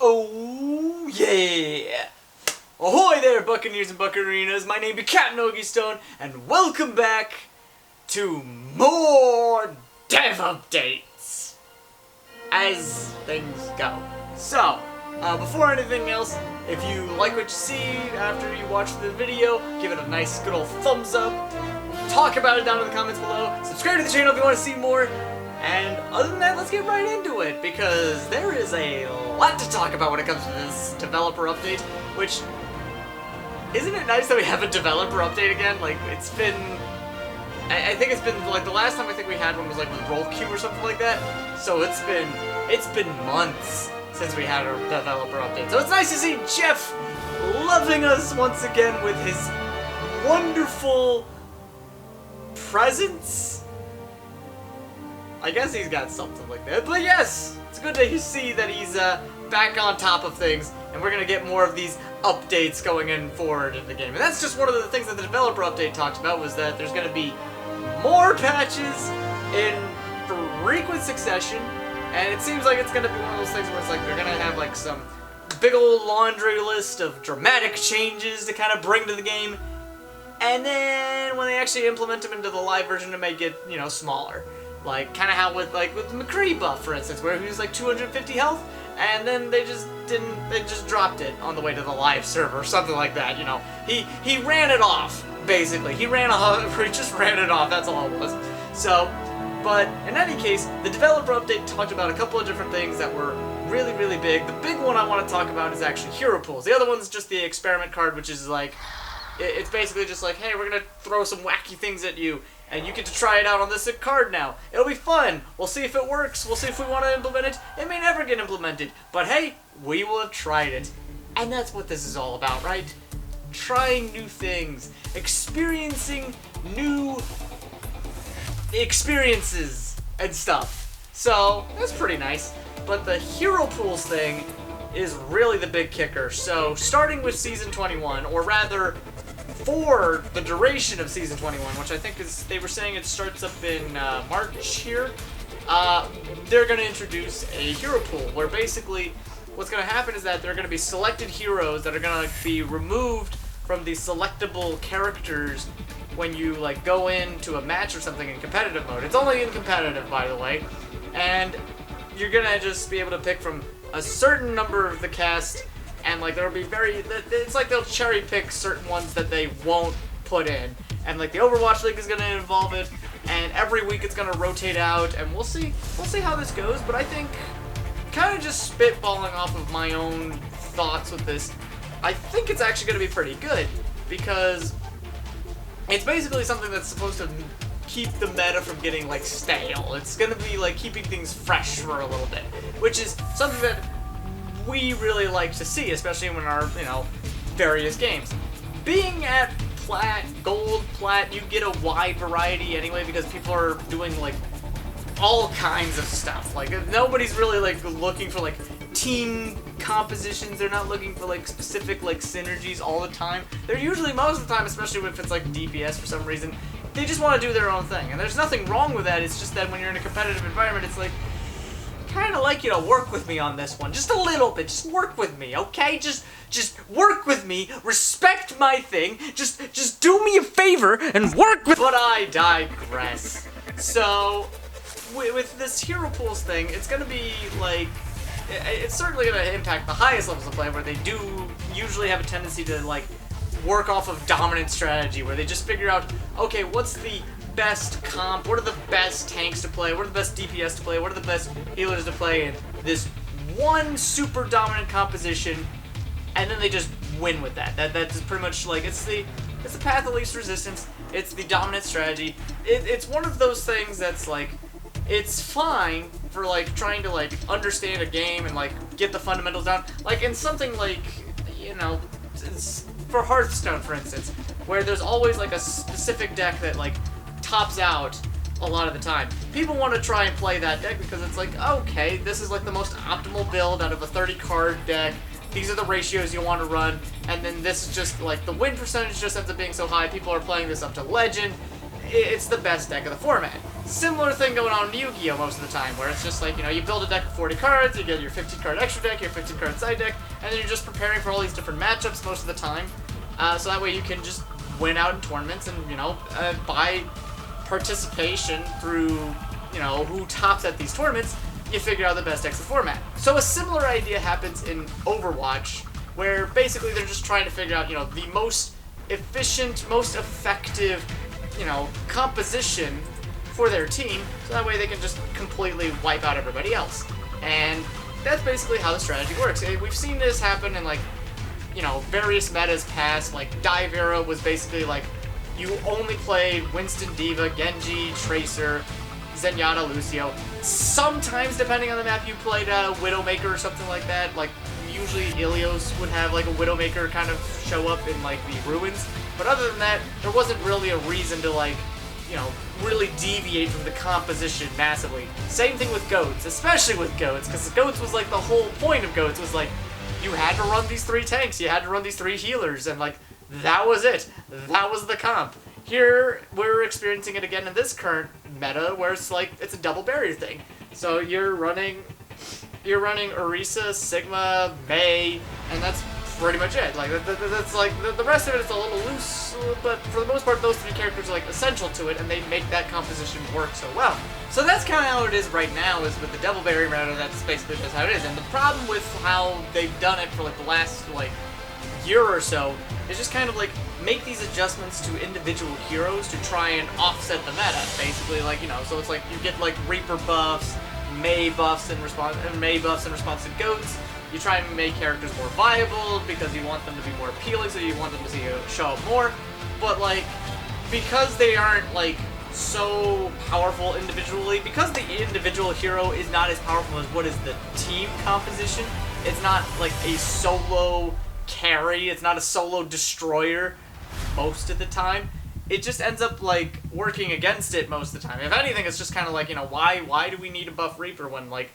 Oh yeah! Ahoy there, Buccaneers and Buccarinas! My name is Captain Yugioh, and welcome back to more dev updates as things go. So, before anything else, if you like what you see after you watch the video, give it a nice good old thumbs up, talk about it down in the comments below, subscribe to the channel if you want to see more, and other than that, let's get right into it, because there is a lot to talk about when it comes to this developer update, which, isn't it nice that we have a developer update again? Like, it's been, I think it's been, like, the last time I think we had one was, like, with Roll Q or something like that, so it's been months since we had a developer update. So it's nice to see Jeff loving us once again with his wonderful presence. I guess he's got something like that, but yes, it's good to see that he's back on top of things, and we're gonna get more of these updates going in forward in the game. And that's just one of the things that the developer update talked about, was that there's gonna be more patches in frequent succession, and it seems like it's gonna be one of those things where it's like they're gonna have like some big old laundry list of dramatic changes to kind of bring to the game, and then when they actually implement them into the live version, it may get, you know, smaller. Like, kind of how with the McCree buff, for instance, where he was like 250 health, and then they just dropped it on the way to the live server, or something like that, you know. He ran it off, basically. He just ran it off, that's all it was. So, but in any case, the developer update talked about a couple of different things that were really, really big. The big one I want to talk about is actually hero pools. The other one's just the experiment card, which is like, it's basically just like, hey, we're gonna throw some wacky things at you, and you get to try it out on this card now. It'll be fun. We'll see if it works. We'll see if we want to implement it. It may never get implemented, but hey, we will have tried it. And that's what this is all about, right? Trying new things. Experiencing new experiences and stuff. So, that's pretty nice. But the hero pools thing is really the big kicker. So, starting with Season 21, or rather, for the duration of Season 21, which I think is, they were saying it starts up in March here, they're going to introduce a hero pool, where basically what's going to happen is that there are going to be selected heroes that are going to be removed from the selectable characters when you like go into a match or something in competitive mode. It's only in competitive, by the way, and you're going to just be able to pick from a certain number of the cast, and like there'll be it's like they'll cherry pick certain ones that they won't put in, and like the Overwatch League is gonna involve it, and every week it's gonna rotate out, and we'll see how this goes. But I think, kind of just spitballing off of my own thoughts with this, I think it's actually gonna be pretty good, because it's basically something that's supposed to keep the meta from getting like stale. It's gonna be like keeping things fresh for a little bit, which is something that we really like to see, especially in our, you know, various games. Being at plat, gold, plat, you get a wide variety anyway, because people are doing like all kinds of stuff. Like, nobody's really like looking for like team compositions. They're not looking for like specific like synergies all the time. They're usually, most of the time, especially if it's like DPS for some reason, they just want to do their own thing. And there's nothing wrong with that. It's just that when you're in a competitive environment, it's like, kind of like you to work with me on this one, just a little bit. Just work with me, okay? Just work with me. Respect my thing. Just do me a favor and work with. But I digress. So, with this hero pools thing, it's gonna be like, it's certainly gonna impact the highest levels of play, where they do usually have a tendency to like work off of dominant strategy, where they just figure out, okay, what's the best comp, what are the best tanks to play, what are the best DPS to play, what are the best healers to play in this one super dominant composition, and then they just win with that. That's pretty much like, it's the path of least resistance, it's the dominant strategy. It's one of those things that's like, it's fine for like trying to like understand a game and like get the fundamentals down, like in something like, you know, for Hearthstone, for instance, where there's always like a specific deck that like tops out a lot of the time. People want to try and play that deck because it's like, okay, this is like the most optimal build out of a 30 card deck. These are the ratios you want to run, and then this is just like the win percentage just ends up being so high. People are playing this up to legend. It's the best deck of the format. Similar thing going on in Yu-Gi-Oh! Most of the time, where it's just like, you know, you build a deck of 40 cards, you get your 15 card extra deck, your 15 card side deck, and then you're just preparing for all these different matchups most of the time. So that way you can just win out in tournaments and, you know, by participation through, you know, who tops at these tournaments, you figure out the best exit format. So a similar idea happens in Overwatch, where basically they're just trying to figure out, you know, the most efficient, most effective, you know, composition for their team, so that way they can just completely wipe out everybody else. And that's basically how the strategy works. We've seen this happen in, like, you know, various metas past. Like, Dive Era was basically like, you only played Winston, Diva, Genji, Tracer, Zenyatta, Lucio. Sometimes, depending on the map, you played Widowmaker or something like that. Like, usually Ilios would have, like, a Widowmaker kind of show up in, like, the ruins. But other than that, there wasn't really a reason to, like, you know, really deviate from the composition massively. Same thing with Goats, especially with Goats, because Goats was like the whole point of Goats was like, you had to run these 3 tanks, you had to run these 3 healers, and like, that was it. That was the comp. Here, we're experiencing it again in this current meta, where it's like, it's a double barrier thing. So you're running Orisa, Sigma, Mei, and that's pretty much it. Like, that's like, the rest of it is a little loose, but for the most part, those 3 characters are like essential to it, and they make that composition work so well. So that's kind of how it is right now, is with the double barrier meta, that's basically just how it is. And the problem with how they've done it for like the last, like, year or so, is just kind of like, make these adjustments to individual heroes to try and offset the meta, basically. Like, you know, so it's like, you get like Reaper buffs, Mei buffs in response to Goats. You try and make characters more viable because you want them to be more appealing, so you want them to show up more. But like, because they aren't like so powerful individually, because the individual hero is not as powerful as what is the team composition, it's not like a solo carry, it's not a solo destroyer most of the time. It just ends up like working against it most of the time. If anything, it's just kind of like, you know, why do we need to buff Reaper when like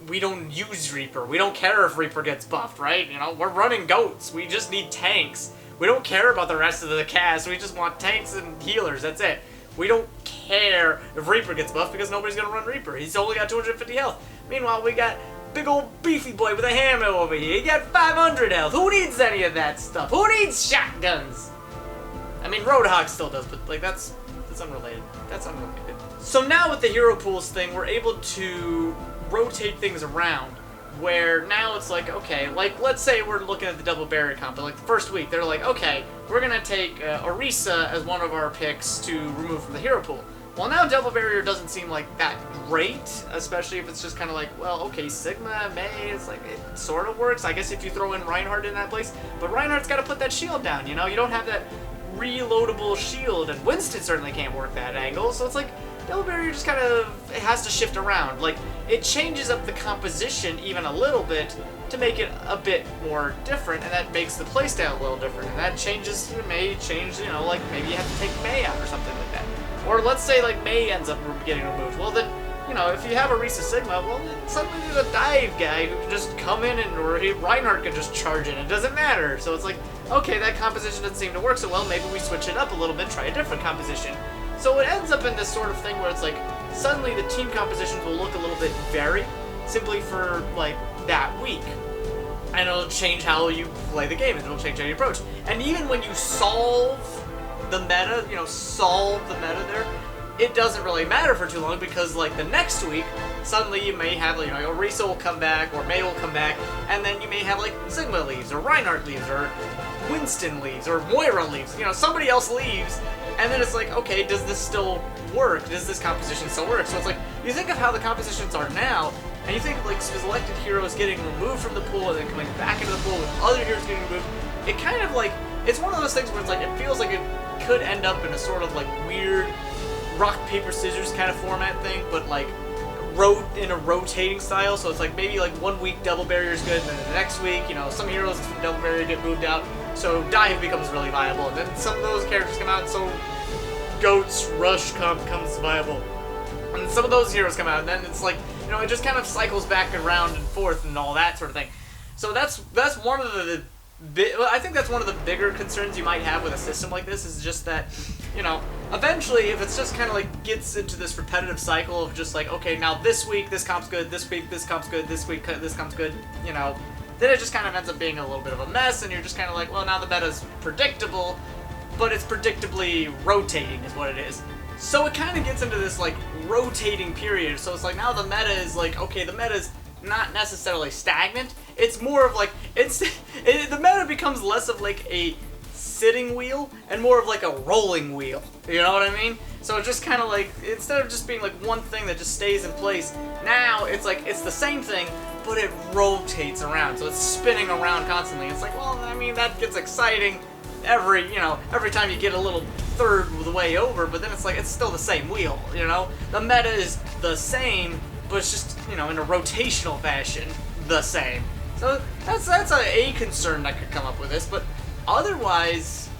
we don't use Reaper? We don't care if Reaper gets buffed, right? You know, we're running Goats. We just need tanks. We don't care about the rest of the cast. We just want tanks and healers. That's it. We don't care if Reaper gets buffed because nobody's gonna run Reaper. He's only got 250 health. Meanwhile, we got big old beefy boy with a hammer over here. He got 500 health. Who needs any of that stuff? Who needs shotguns? I mean, Roadhog still does, but like that's unrelated. That's unrelated. So now with the hero pools thing, we're able to rotate things around, where now it's like, okay, like let's say we're looking at the double barrier comp, like the first week, they're like, okay, we're gonna take Orisa as one of our picks to remove from the hero pool. Well, now double barrier doesn't seem like that great, especially if it's just kind of like, well, okay, Sigma, Mei, it's like, it sort of works. I guess if you throw in Reinhardt in that place, but Reinhardt's got to put that shield down, you know? You don't have that reloadable shield, and Winston certainly can't work that angle, so it's like, double barrier just kind of, it has to shift around. Like, it changes up the composition even a little bit to make it a bit more different, and that makes the playstyle a little different, and that changes, may change, you know, like, maybe you have to take Mei out or something like that. Or let's say, like, Mei ends up getting removed. Well, then, you know, if you have Orisa Sigma, well, then suddenly there's a dive guy who can just come in, and or Reinhardt can just charge in. It doesn't matter. So it's like, okay, that composition doesn't seem to work so well. Maybe we switch it up a little bit, try a different composition. So it ends up in this sort of thing where it's like, suddenly the team compositions will look a little bit varied, simply for, like, that week. And it'll change how you play the game, and it'll change how you approach. And even when you solve the meta, you know, solve the meta there, it doesn't really matter for too long, because like the next week, suddenly you may have, you know, Orisa will come back, or Mei will come back, and then you may have like Sigma leaves, or Reinhardt leaves, or Winston leaves, or Moira leaves, you know, somebody else leaves, and then it's like, okay, does this still work? Does this composition still work? So it's like, you think of how the compositions are now, and you think of like selected heroes getting removed from the pool and then coming back into the pool with other heroes getting removed. It kind of like, it's one of those things where it's like, it feels like it could end up in a sort of like weird rock, paper, scissors kind of format thing, but like in a rotating style. So it's like maybe like 1 week double barrier is good, and then the next week, you know, some heroes from double barrier get moved out, so dive becomes really viable, and then some of those characters come out, so Goats Rush becomes viable, and some of those heroes come out, and then it's like, you know, it just kind of cycles back and round and forth and all that sort of thing. So that's one of the I think that's one of the bigger concerns you might have with a system like this, is just that you know, eventually, if it's just kind of like gets into this repetitive cycle of just like, okay, now this week this comp's good, this week this comp's good, this week this comp's good, you know, then it just kind of ends up being a little bit of a mess, and you're just kind of like, well, now the meta's predictable, but it's predictably rotating is what it is. So it kind of gets into this like rotating period. So it's like now the meta is like, okay, the meta's not necessarily stagnant. It's more of like the meta becomes less of like a sitting wheel and more of like a rolling wheel. You know what I mean? So it's just kind of like, instead of just being like one thing that just stays in place, now it's like it's the same thing, but it rotates around. So it's spinning around constantly. It's like, well, I mean, that gets exciting every time you get a little third of the way over, but then it's like it's still the same wheel, you know? The meta is the same, but it's just, you know, in a rotational fashion, the same. So that's a concern that could come up with this, but otherwise,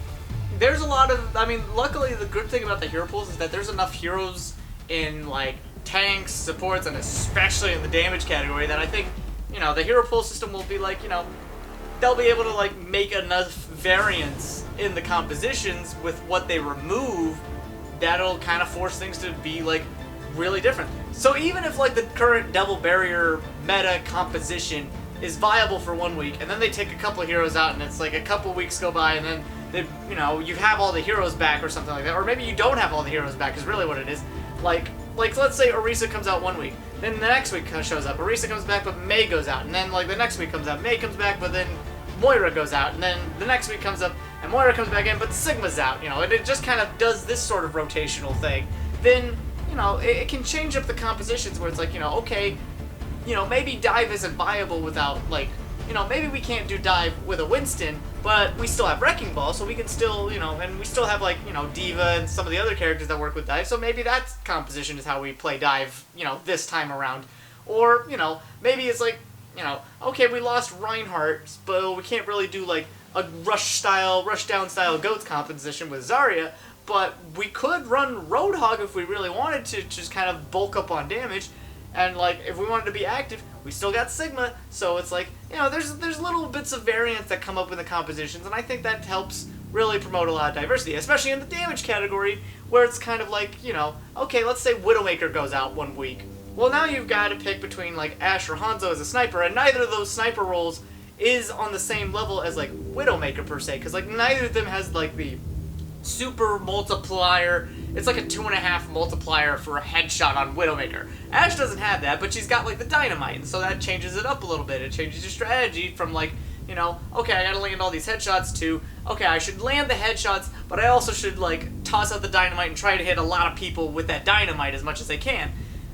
there's a lot of, I mean, luckily the good thing about the hero pools is that there's enough heroes in, like, tanks, supports, and especially in the damage category that I think, you know, the hero pool system will be like, you know, they'll be able to like make enough variance in the compositions with what they remove that'll kind of force things to be like really different. So even if like the current Devil Barrier meta composition is viable for 1 week, and then they take a couple of heroes out, and it's like a couple weeks go by, and then they, you know, you have all the heroes back or something like that, or maybe you don't have all the heroes back is really what it is. Like let's say Orisa comes out 1 week, then the next week shows up, Orisa comes back, but Mei goes out, and then like the next week comes out, Mei comes back, but then Moira goes out, and then the next week comes up, and Moira comes back in, but Sigma's out, you know, and it just kind of does this sort of rotational thing. Then, you know, it can change up the compositions where it's like, you know, okay, you know, maybe dive isn't viable without, like, you know, maybe we can't do dive with a Winston, but we still have Wrecking Ball, so we can still, you know, and we still have, like, you know, Diva and some of the other characters that work with dive, so maybe that composition is how we play dive, you know, this time around. Or, you know, maybe it's like, you know, okay, we lost Reinhardt, but we can't really do, like, a rush-down style GOATS composition with Zarya, but we could run Roadhog if we really wanted to, just kind of bulk up on damage, and, like, if we wanted to be active, we still got Sigma, so it's like, you know, there's little bits of variance that come up in the compositions, and I think that helps really promote a lot of diversity, especially in the damage category, where it's kind of like, you know, okay, let's say Widowmaker goes out 1 week. Well, now you've got to pick between, like, Ashe or Hanzo as a sniper, and neither of those sniper roles is on the same level as, like, Widowmaker, per se, because, like, neither of them has, like, the super multiplier. It's like a 2.5 multiplier for a headshot on Widowmaker. Ashe doesn't have that, but she's got, like, the dynamite, and so that changes it up a little bit. It changes your strategy from, like, you know, okay, I gotta land all these headshots to, okay, I should land the headshots, but I also should, like, toss out the dynamite and try to hit a lot of people with that dynamite as much as I can.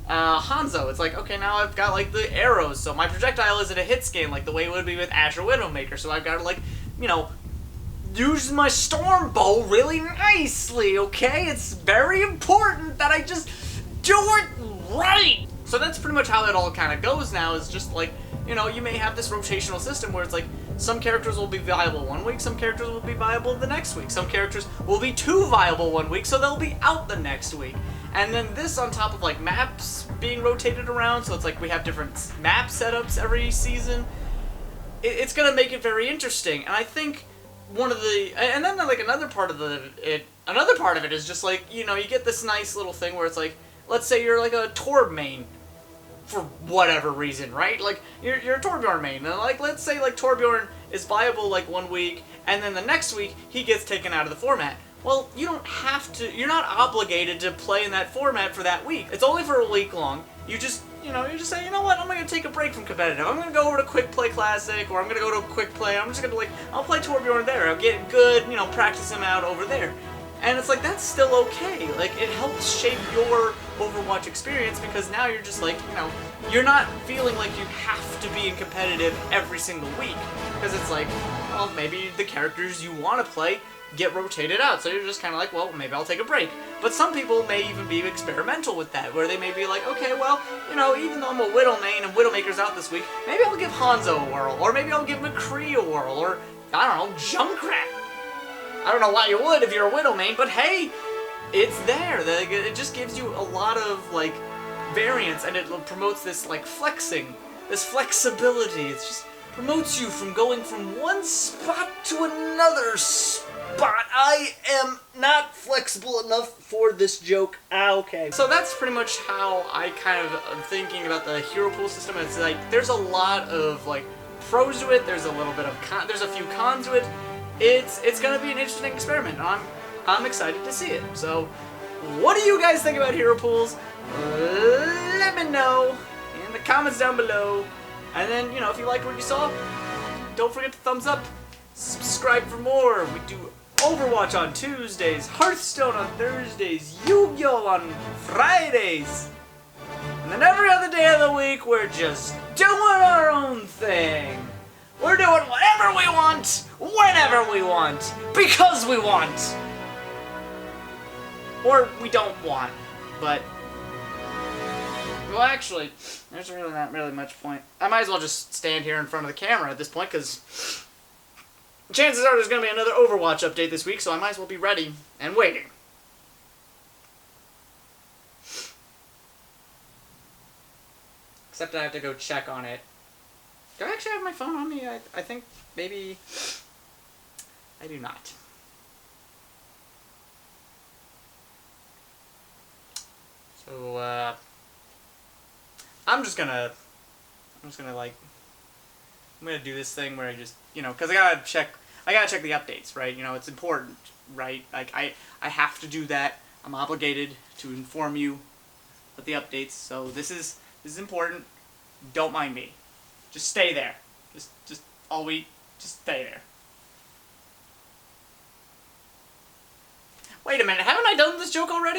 Hanzo, it's like, okay, now I've got, like, the arrows, so my projectile isn't a hit scan like the way it would be with Ashe or Widowmaker, so I've got to, like, you know, use my storm bow really nicely, okay? It's very important that I just do it right! So that's pretty much how it all kind of goes now, is just, like, you know, you may have this rotational system where it's like, some characters will be viable 1 week, some characters will be viable the next week, some characters will be too viable 1 week, so they'll be out the next week. And then this on top of, like, maps being rotated around, so it's like we have different map setups every season. It's gonna make it very interesting, and I think one of the, and then like another part of it is just like, you know, you get this nice little thing where it's like, let's say you're like a Torb main for whatever reason, right? Like you're a Torbjorn main, and like let's say like Torbjorn is viable like 1 week, and then the next week he gets taken out of the format. Well, you don't have to, you're not obligated to play in that format for that week. It's only for a week long. You just, you know, you just say, you know what, I'm gonna take a break from competitive. I'm gonna go over to Quick Play Classic, or I'm gonna go to Quick Play. I'm just gonna, like, I'll play Torbjorn there. I'll get good, you know, practice him out over there. And it's like, that's still okay. Like, it helps shape your Overwatch experience, because now you're just like, you know, you're not feeling like you have to be in competitive every single week. Because it's like, well, maybe the characters you want to play get rotated out, so you're just kind of like, well, maybe I'll take a break. But some people may even be experimental with that, where they may be like, okay, well, you know, even though I'm a Widow main and Widowmaker's out this week, maybe I'll give Hanzo a whirl, or maybe I'll give McCree a whirl, or, I don't know, Junkrat. I don't know why you would if you're a Widow main, but hey, it's there. It just gives you a lot of, like, variance, and it promotes this, like, flexing, this flexibility. It just promotes you from going from one spot to another spot. but I am not flexible enough for this joke. Okay. So that's pretty much how I kind of am thinking about the hero pool system. It's like, there's a lot of, like, pros to it, there's a little bit of there's a few cons to it. It's gonna be an interesting experiment. I'm excited to see it. So, what do you guys think about hero pools? Let me know in the comments down below. And then, you know, if you liked what you saw, don't forget to thumbs up, subscribe for more. We do Overwatch on Tuesdays, Hearthstone on Thursdays, Yugioh on Fridays. And then every other day of the week, we're just doing our own thing. We're doing whatever we want, whenever we want, because we want. Or we don't want, but... Well, actually, there's really not really much point. I might as well just stand here in front of the camera at this point, because chances are there's going to be another Overwatch update this week, so I might as well be ready and waiting. Except I have to go check on it. Do I actually have my phone on me? I think maybe I do not. So, I'm gonna do this thing where I just, you know, because I gotta check the updates, right? You know, it's important, right? Like, I have to do that. I'm obligated to inform you of the updates, so this is important. Don't mind me. Just stay there. Just always, just stay there. Wait a minute, haven't I done this joke already?